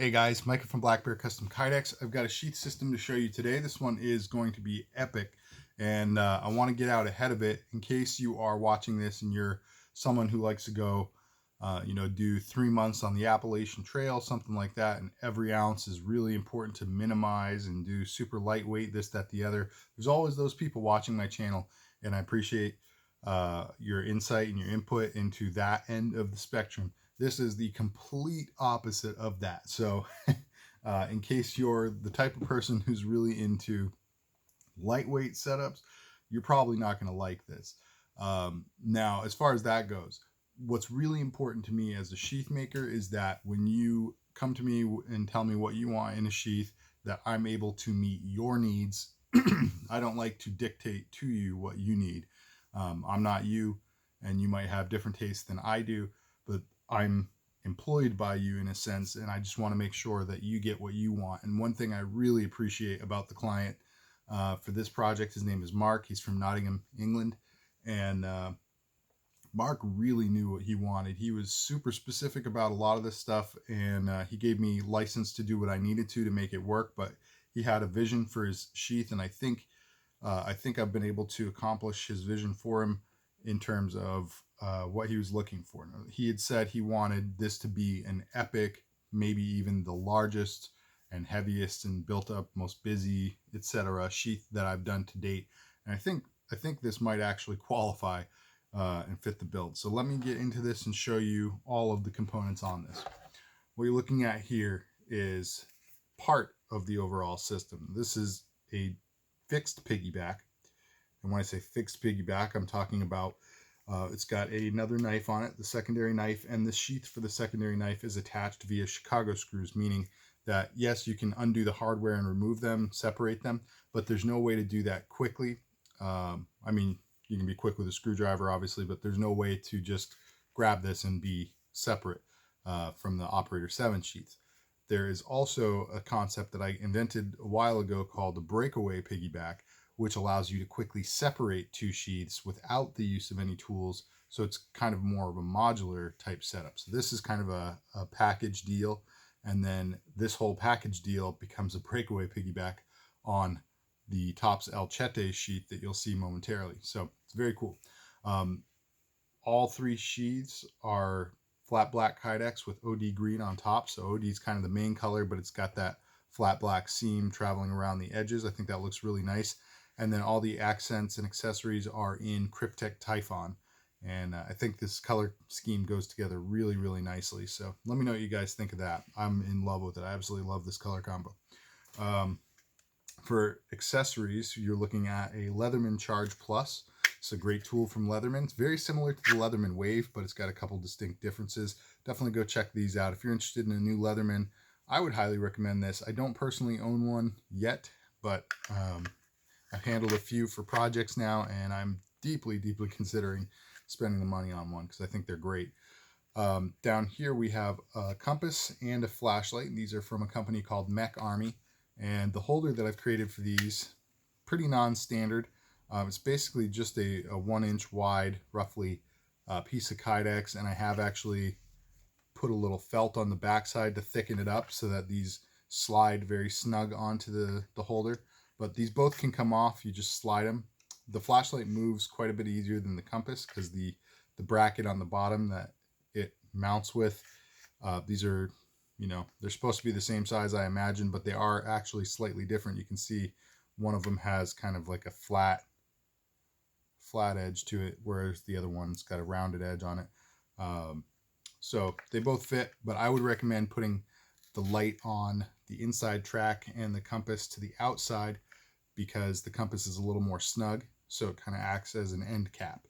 Hey guys, Micah from Black Bear Custom Kydex. I've got a sheath system to show you today. This one is going to be epic, and I want to get out ahead of it in case you are watching this and you're someone who likes to go, do 3 months on the Appalachian Trail, something like that, and every ounce is really important to minimize and do super lightweight, this, that, the other. There's always those people watching my channel, and I appreciate your insight and your input into that end of the spectrum. This is the complete opposite of that. So in case you're the type of person who's really into lightweight setups, you're probably not going to like this. Now, as far as that goes, what's really important to me as a sheath maker is that when you come to me and tell me what you want in a sheath, that I'm able to meet your needs. I don't like to dictate to you what you need. I'm not you, and you might have different tastes than I do, but I'm employed by you in a sense, and I just want to make sure that you get what you want. And one thing I really appreciate about the client for this project, his name is Mark. He's from Nottingham, England, and Mark really knew what he wanted. He was super specific about a lot of this stuff, and he gave me license to do what I needed to make it work, but he had a vision for his sheath, and I think I've been able to accomplish his vision for him in terms of what he was looking for. Now, he had said he wanted this to be an epic, maybe even the largest and heaviest and built up, most busy, etc. sheath that I've done to date. And I think this might actually qualify and fit the build. So let me get into this and show you all of the components on this. What you're looking at here is part of the overall system. This is a fixed piggyback. And when I say fixed piggyback, I'm talking about it's got another knife on it, the secondary knife, and the sheath for the secondary knife is attached via Chicago screws, meaning that yes, you can undo the hardware and remove them, separate them, but there's no way to do that quickly. I mean, you can be quick with a screwdriver, obviously, but there's no way to just grab this and be separate from the Operator 7 sheaths. There is also a concept that I invented a while ago called the Breakaway Piggyback, which allows you to quickly separate two sheaths without the use of any tools. So it's kind of more of a modular type setup. So this is kind of a package deal. And then this whole package deal becomes a Breakaway Piggyback on the Tops Elchete sheath that you'll see momentarily. So it's very cool. All three sheaths are flat black Kydex with OD green on top. So OD is kind of the main color, but it's got that flat black seam traveling around the edges. I think that looks really nice. And then all the accents and accessories are in Cryptek Typhon. And I think this color scheme goes together really, really nicely. So let me know what you guys think of that. I'm in love with it. I absolutely love this color combo. For accessories, you're looking at a Leatherman Charge Plus. It's a great tool from Leatherman. It's very similar to the Leatherman Wave, but it's got a couple distinct differences. Definitely go check these out. If you're interested in a new Leatherman, I would highly recommend this. I don't personally own one yet, but I've handled a few for projects now, and I'm deeply, deeply considering spending the money on one because I think they're great. Down here we have a compass and a flashlight, and these are from a company called Mech Army. And the holder that I've created for these, pretty non-standard. It's basically just a 1-inch wide, roughly, piece of Kydex, and I have actually put a little felt on the backside to thicken it up so that these slide very snug onto the holder. But these both can come off. You just slide them. The flashlight moves quite a bit easier than the compass because the bracket on the bottom that it mounts with, these are, they're supposed to be the same size, I imagine, but they are actually slightly different. You can see one of them has kind of like a flat edge to it, whereas the other one's got a rounded edge on it. So they both fit, but I would recommend putting the light on the inside track and the compass to the outside because the compass is a little more snug, so it kind of acts as an end cap.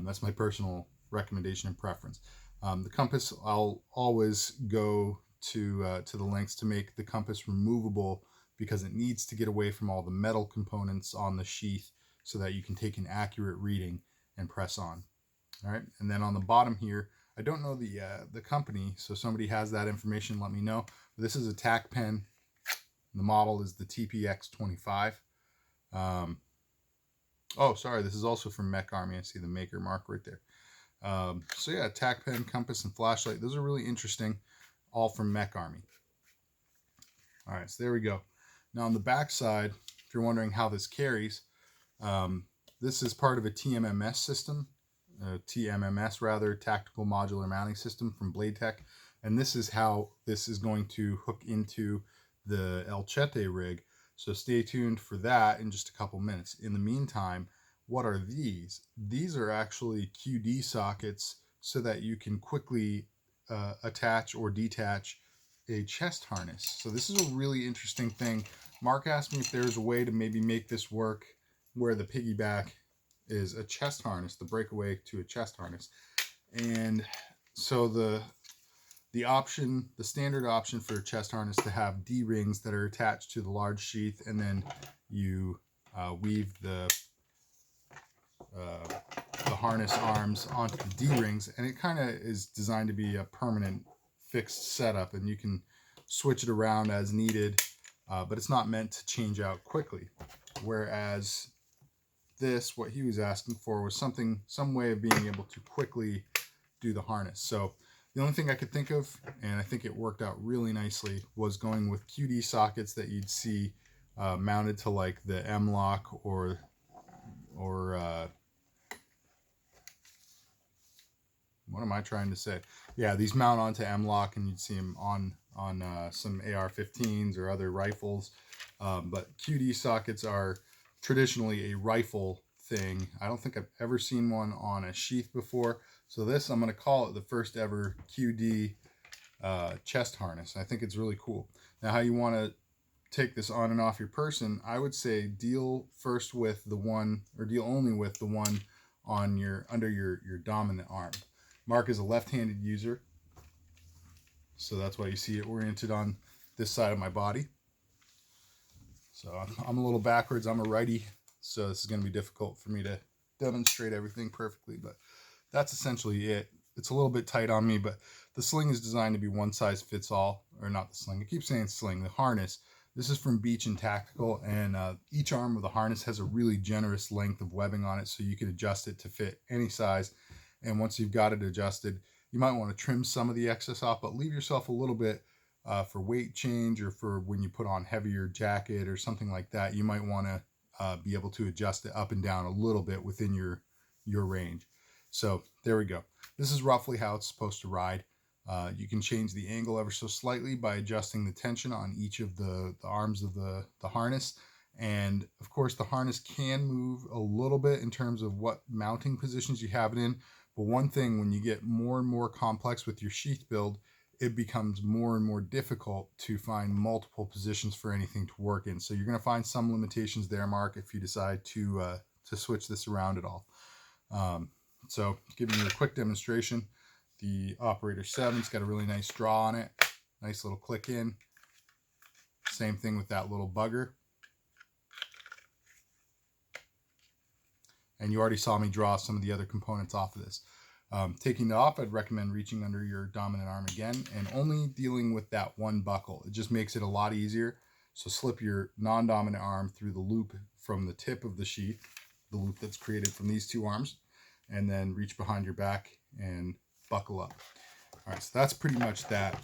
That's my personal recommendation and preference. The compass, I'll always go to the lengths to make the compass removable because it needs to get away from all the metal components on the sheath so that you can take an accurate reading and press on. All right, and then on the bottom here, I don't know the company, so somebody has that information, let me know. This is a tack pen. The model is the TPX25. Oh, sorry, this is also from Mech Army. I see the maker mark right there. So yeah, tack pen, compass, and flashlight. Those are really interesting, all from Mech Army. All right, so there we go. Now on the back side, if you're wondering how this carries, this is part of a TMMS system, TMMS rather, Tactical Modular Mounting System from Blade Tech. And this is how this is going to hook into the El Chete rig. So stay tuned for that in just a couple minutes. In the meantime, what are these? These are actually QD sockets so that you can quickly attach or detach a chest harness. So this is a really interesting thing. Mark asked me if there's a way to maybe make this work where the piggyback is a chest harness, the breakaway to a chest harness. And so the standard option for a chest harness to have D-rings that are attached to the large sheath, and then you weave the harness arms onto the D-rings, and it kind of is designed to be a permanent fixed setup, and you can switch it around as needed, but it's not meant to change out quickly. Whereas this, what he was asking for was some way of being able to quickly do the harness. So the only thing I could think of, and I think it worked out really nicely, was going with QD sockets that you'd see mounted to like the M-Lock or what am I trying to say? Yeah, these mount onto M-Lock, and you'd see them on some AR-15s or other rifles. But QD sockets are traditionally a rifle thing. I don't think I've ever seen one on a sheath before. So this, I'm going to call it the first ever QD chest harness. I think it's really cool. Now, how you want to take this on and off your person, I would say deal first with the one, or deal only with the one on under your dominant arm. Mark is a left-handed user, so that's why you see it oriented on this side of my body. So I'm a little backwards. I'm a righty, so this is going to be difficult for me to demonstrate everything perfectly, but that's essentially it. It's a little bit tight on me, but the sling is designed to be one size fits all, or not the sling. I keep saying sling, the harness. This is from Beach and Tactical, and each arm of the harness has a really generous length of webbing on it, so you can adjust it to fit any size. And once you've got it adjusted, you might want to trim some of the excess off, but leave yourself a little bit for weight change, or for when you put on heavier jacket or something like that. You might want to be able to adjust it up and down a little bit within your range. So there we go. This is roughly how it's supposed to ride. You can change the angle ever so slightly by adjusting the tension on each of the arms of the harness. And of course, the harness can move a little bit in terms of what mounting positions you have it in. But one thing, when you get more and more complex with your sheath build, it becomes more and more difficult to find multiple positions for anything to work in. So you're going to find some limitations there, Mark, if you decide to switch this around at all. So giving you a quick demonstration, the Operator 7's got a really nice draw on it. Nice little click in. Same thing with that little bugger. And you already saw me draw some of the other components off of this. Taking it off, I'd recommend reaching under your dominant arm again and only dealing with that one buckle. It just makes it a lot easier. So slip your non-dominant arm through the loop from the tip of the sheath, the loop that's created from these two arms, and then reach behind your back and buckle up. All right, so that's pretty much that.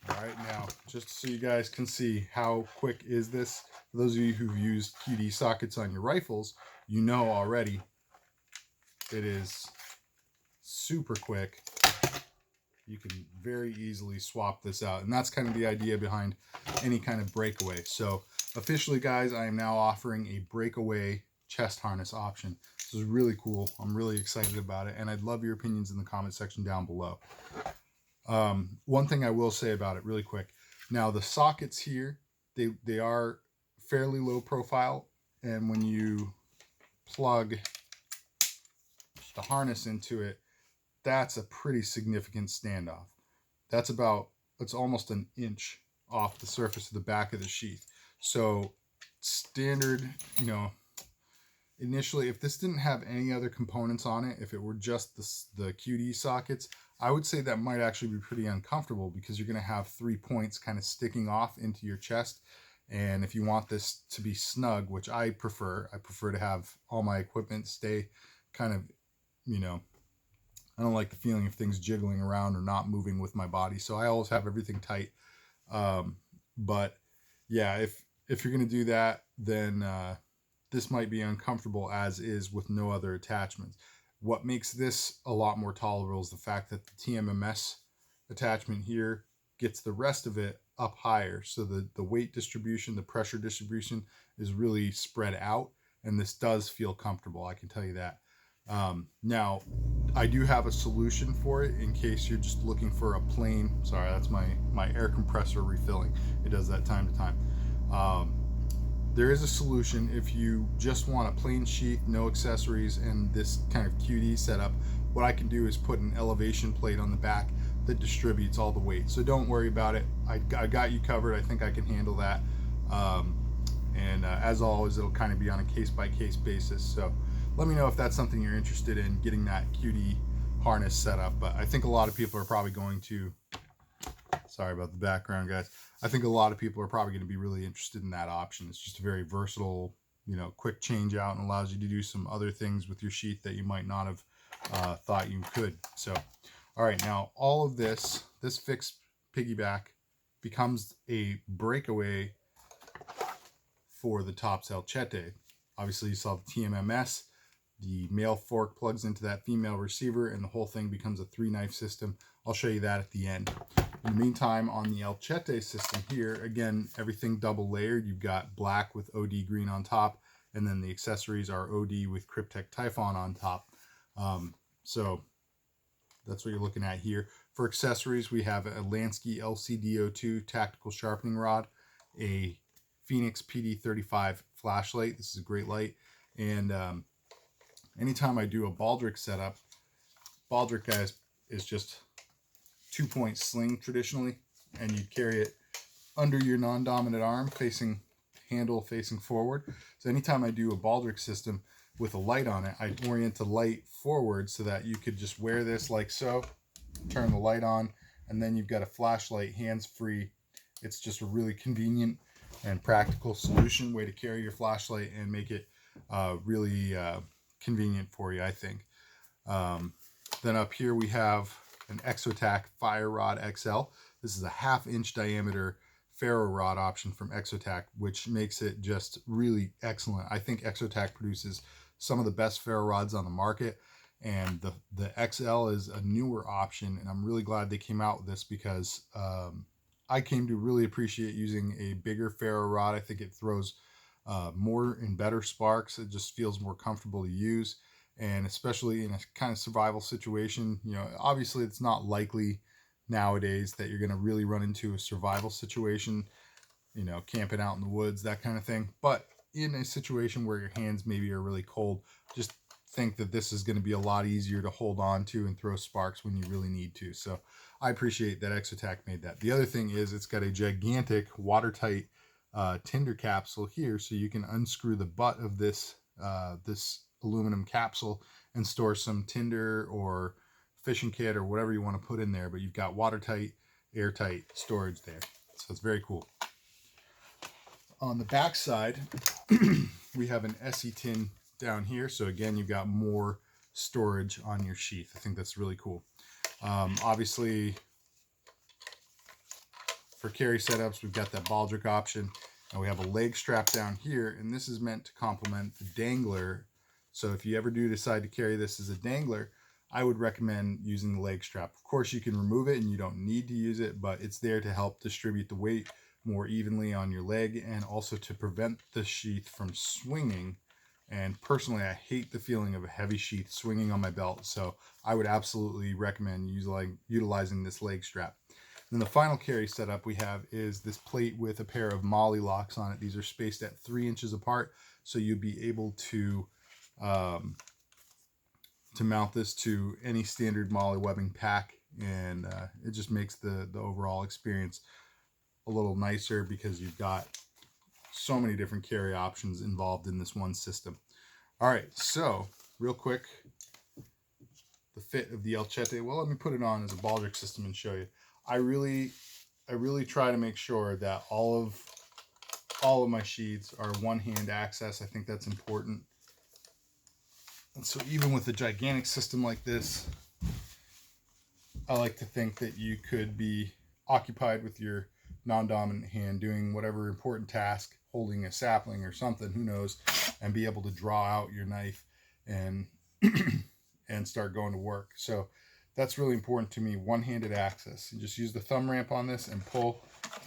All right, now, just so you guys can see how quick is this, for those of you who've used QD sockets on your rifles, you know already it is super quick. You can very easily swap this out, and that's kind of the idea behind any kind of breakaway. So officially, guys, I am now offering a breakaway chest harness option. This is really cool. I'm really excited about it, and I'd love your opinions in the comment section down below. One thing I will say about it really quick. Now, the sockets here, they are fairly low profile, and when you plug the harness into it, that's a pretty significant standoff. It's almost an inch off the surface of the back of the sheath. So standard, initially, if this didn't have any other components on it, if it were just the QD sockets, I would say that might actually be pretty uncomfortable, because you're going to have 3 points kind of sticking off into your chest. And if you want this to be snug, which I prefer to have all my equipment stay kind of, I don't like the feeling of things jiggling around or not moving with my body. So I always have everything tight. But yeah, if you're going to do that, then this might be uncomfortable as is with no other attachments. What makes this a lot more tolerable is the fact that the TMMS attachment here gets the rest of it up higher. So the weight distribution, the pressure distribution is really spread out, and this does feel comfortable, I can tell you that. Now, I do have a solution for it in case you're just looking for a plain, sorry, that's my air compressor refilling. It does that time to time. There is a solution if you just want a plain sheath, no accessories, and this kind of QD setup. What I can do is put an elevation plate on the back that distributes all the weight. So don't worry about it. I got you covered. I think I can handle that. As always, it'll kind of be on a case-by-case basis. So let me know if that's something you're interested in, getting that QD harness set up. But I think a lot of people are probably going to, sorry about the background, guys. I think a lot of people are probably going to be really interested in that option. It's just a very versatile, quick change out, and allows you to do some other things with your sheath that you might not have thought you could. So, all right, now all of this fixed piggyback becomes a breakaway for the Tops Elchete. Obviously, you saw the TMMS. The male fork plugs into that female receiver, and the whole thing becomes a 3-knife system. I'll show you that at the end. In the meantime, on the Elchete system here, again, everything double layered. You've got black with OD green on top, and then the accessories are OD with Cryptek Typhon on top. So that's what you're looking at here. For accessories, we have a Lansky LCD02 tactical sharpening rod, a Phoenix PD35 flashlight. This is a great light. And anytime I do a baldric setup, baldric, guys, is just 2-point sling traditionally, and you carry it under your non-dominant arm, handle facing forward. So anytime I do a baldric system with a light on it, I orient the light forward so that you could just wear this like so, turn the light on, and then you've got a flashlight hands-free. It's just a really convenient and practical solution, way to carry your flashlight and make it really convenient for you, I think. Then up here we have an Exotec Fire Rod XL. This is a 1/2-inch diameter ferro rod option from Exotec, which makes it just really excellent. I think Exotec produces some of the best ferro rods on the market, and the XL is a newer option, and I'm really glad they came out with this because I came to really appreciate using a bigger ferro rod. I think it throws more and better sparks. It just feels more comfortable to use. And especially in a kind of survival situation, obviously it's not likely nowadays that you're going to really run into a survival situation, camping out in the woods, that kind of thing. But in a situation where your hands maybe are really cold, just think that this is going to be a lot easier to hold on to and throw sparks when you really need to. So I appreciate that Exotec made that. The other thing is it's got a gigantic watertight Tinder capsule here, so you can unscrew the butt of this aluminum capsule and store some tinder or fishing kit or whatever you want to put in there, but you've got watertight, airtight storage there. So it's very cool. On the back side, we have an SE tin down here. So again, you've got more storage on your sheath. I think that's really cool. Obviously, for carry setups, we've got that baldric option. And we have a leg strap down here, and this is meant to complement the dangler. So if you ever do decide to carry this as a dangler, I would recommend using the leg strap. Of course, you can remove it and you don't need to use it, but it's there to help distribute the weight more evenly on your leg and also to prevent the sheath from swinging. And personally, I hate the feeling of a heavy sheath swinging on my belt, so I would absolutely recommend utilizing this leg strap. Then the final carry setup we have is this plate with a pair of molly locks on it. These are spaced at 3 inches apart, so you'd be able to mount this to any standard molly webbing pack, and it just makes the overall experience a little nicer because you've got so many different carry options involved in this one system. All right, so real quick, the fit of the Elchete. Well, let me put it on as a baldric system and show you. I really try to make sure that all of my sheaths are one-hand access. I think that's important. And so even with a gigantic system like this, I like to think that you could be occupied with your non-dominant hand doing whatever important task, holding a sapling or something, who knows, and be able to draw out your knife and and start going to work. So that's really important to me, one-handed access. You just use the thumb ramp on this and pull,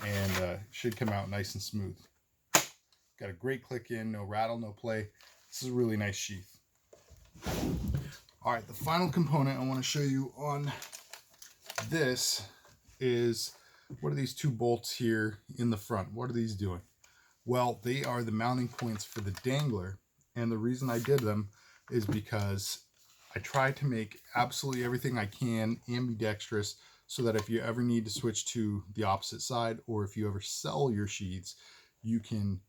and should come out nice and smooth. Got a great click in, no rattle, no play. This is a really nice sheath. All right, the final component I want to show you on this is, what are these two bolts here in the front? What are these doing? Well, they are the mounting points for the dangler, and the reason I did them is because I try to make absolutely everything I can ambidextrous, so that if you ever need to switch to the opposite side, or if you ever sell your sheaths, you can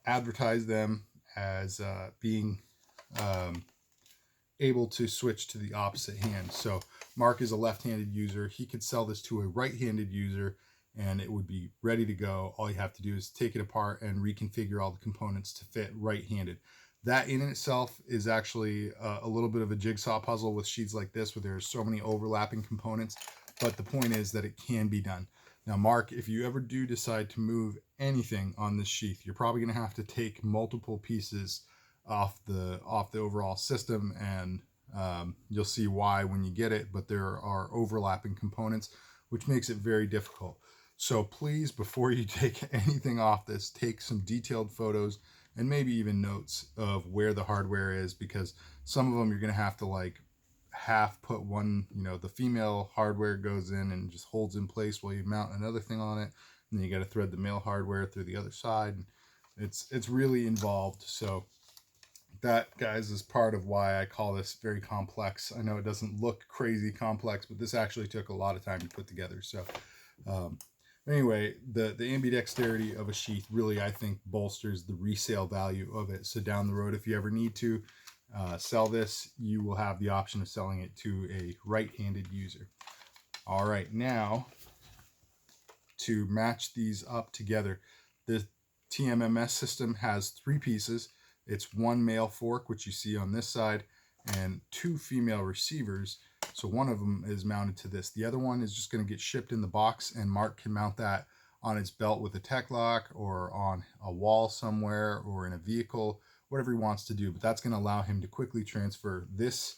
advertise them as being able to switch to the opposite hand. So Mark is a left-handed user. He could sell this to a right-handed user and it would be ready to go. All you have to do is take it apart and reconfigure all the components to fit right-handed. That in itself is actually a little bit of a jigsaw puzzle with sheaths like this, where there's so many overlapping components, but the point is that it can be done. Now, Mark, if you ever do decide to move anything on this sheath, you're probably going to have to take multiple pieces off the overall system, and you'll see why when you get it, but there are overlapping components, which makes it very difficult. So please, before you take anything off this, take some detailed photos and maybe even notes of where the hardware is, because some of them you're going to have to like half put one, the female hardware goes in and just holds in place while you mount another thing on it, and then you got to thread the male hardware through the other side. It's really involved. So that, guys, is part of why I call this very complex. I know it doesn't look crazy complex, but this actually took a lot of time to put together. So anyway, the ambidexterity of a sheath really, I think, bolsters the resale value of it. So down the road, if you ever need to sell this, you will have the option of selling it to a right-handed user. All right, now to match these up together, the TMMS system has 3 pieces. It's one male fork, which you see on this side, and 2 female receivers. So one of them is mounted to this. The other one is just going to get shipped in the box, and Mark can mount that on his belt with a tech lock, or on a wall somewhere, or in a vehicle, whatever he wants to do. But that's going to allow him to quickly transfer this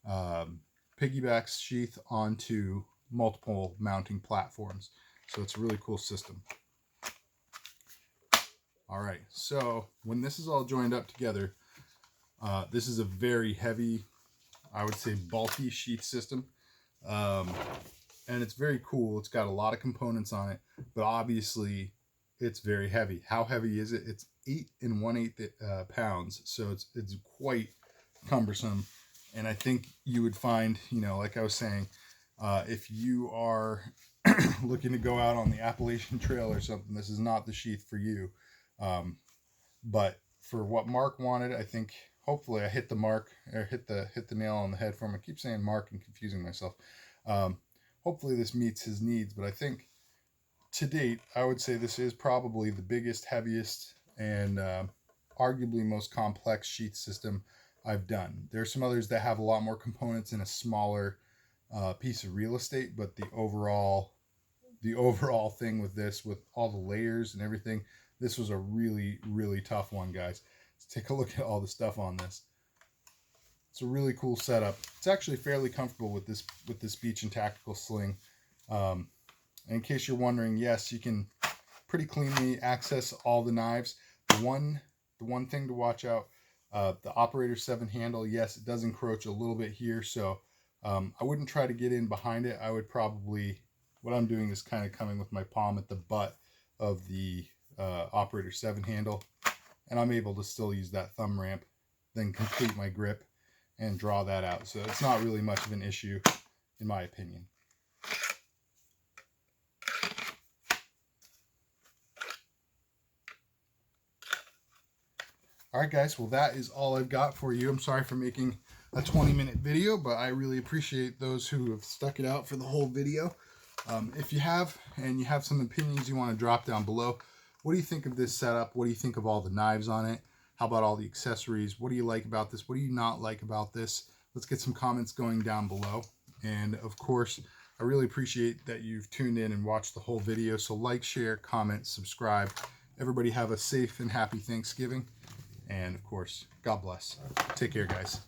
piggyback sheath onto multiple mounting platforms. So it's a really cool system. All right, so when this is all joined up together, this is a very heavy, I would say bulky sheath system. And it's very cool. It's got a lot of components on it, but obviously it's very heavy. How heavy is it? It's 8 1/8 pounds. So it's quite cumbersome. And I think you would find, like I was saying, if you are looking to go out on the Appalachian Trail or something, this is not the sheath for you. But for what Mark wanted, I think hopefully I hit the mark, or hit the nail on the head for him. I keep saying Mark and confusing myself. Hopefully this meets his needs, but I think to date, I would say this is probably the biggest, heaviest, and arguably most complex sheath system I've done. There are some others that have a lot more components in a smaller piece of real estate, but the overall thing with this, with all the layers and everything, this was a really, really tough one, guys. Let's take a look at all the stuff on this. It's a really cool setup. It's actually fairly comfortable with this beach and tactical sling. In case you're wondering, yes, you can pretty cleanly access all the knives. The one thing to watch out, the Operator 7 handle, yes, it does encroach a little bit here, so I wouldn't try to get in behind it. I would probably, what I'm doing is kind of coming with my palm at the butt of the Operator 7 handle, and I'm able to still use that thumb ramp, then complete my grip and draw that out. So it's not really much of an issue, in my opinion. All right, guys, well, that is all I've got for you. I'm sorry for making a 20-minute video, but I really appreciate those who have stuck it out for the whole video. If you have, and you have some opinions you want to drop down below, what do you think of this setup? What do you think of all the knives on it? How about all the accessories? What do you like about this? What do you not like about this? Let's get some comments going down below. And of course, I really appreciate that you've tuned in and watched the whole video. So like, share, comment, subscribe. Everybody have a safe and happy Thanksgiving. And of course, God bless. Take care, guys.